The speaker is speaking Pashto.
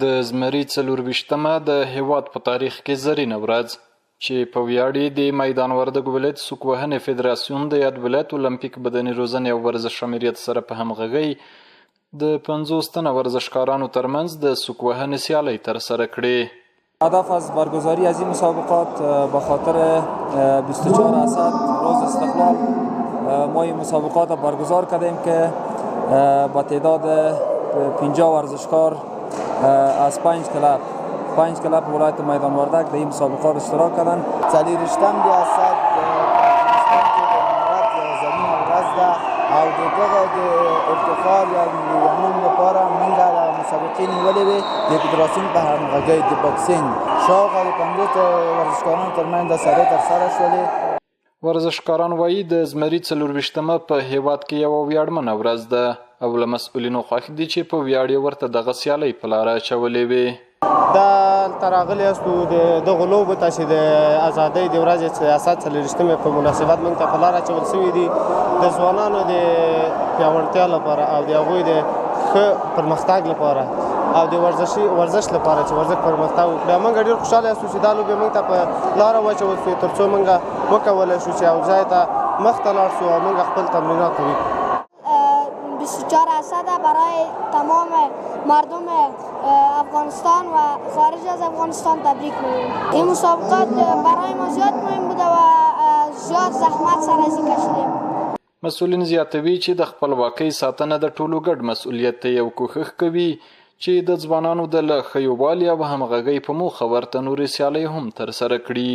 د زمري 24مه د هیواد په تاریخ کې زرینه ورځ چې په ویاړ یې د میدان وردګ ولایت سوک وهنې فدراسیون د یاد ولایت اولمپیک بدني روزنې او ورزش امریت سره په همغږۍ د 50 تنه ورزشکارانو ترمنځ د سوک وهنې سیالۍ ترسره کړې. هدف از برگزاری از این مسابقات به خاطر 24 اسد روز استقلال ما این مسابقات را برگزار کردیم که با تعداد 50 ورزشکار از 5 کلاب ولایت میدان وردک در این مسابقات اشتراک کردند. څلېرویشتم د اسد زمین ورځ ده او د دغه د افتخار یا میلیونونو لپاره موږ د مسابقې نیولې وې د فدراسیون په همغږۍ د بکسینګ شاوخوا د 50 ورزشکارانو ترمنځ د سیالۍ ترسره شولې. ورزشکاران وایي د زمري 24مه په هیواد کې یوه ویاړمنه ورځ ده او له مسؤلینو خوښ دي چې په ویاړ یې ورته دغه سیالۍ په لاره اچولې وې. دلته راغلي یاستو د دغو لوبو ته چې د ازادۍ د ورځې سیاست 24مې په مناسبت موږ ته په لاره اچول شوي دي د ځوانانو د پیاوړتیا لپاره او د هغوی د ښه پرمختګ لپاره او د ورزش لپاره چې ورزش پرمختګ وکړي. موږ ډېر خوشحاله یاستو چې دا لوبې موږ ته په لاره واچول شوې تر څو موږ وکولی شو چې یو ځای ته مخته لاړ شو او موږ خپل تمرینات کوي. 24 اسد برای تمام مردم افغانستان و خارج از افغانستان تبریک میگیم. این مسابقات برای ما زیاد مهم بوده و زیاد زحمت سره از این کشیدیم. مسئولین زیاتوي چې د خپلواکۍ ساتنه د ټولو ګډ مسؤلیت دی او کوښښ کوي چې د ځوانانو د ښه یووالي او همغږۍ په موخه ورته نورې سیالۍ هم ترسره کړي.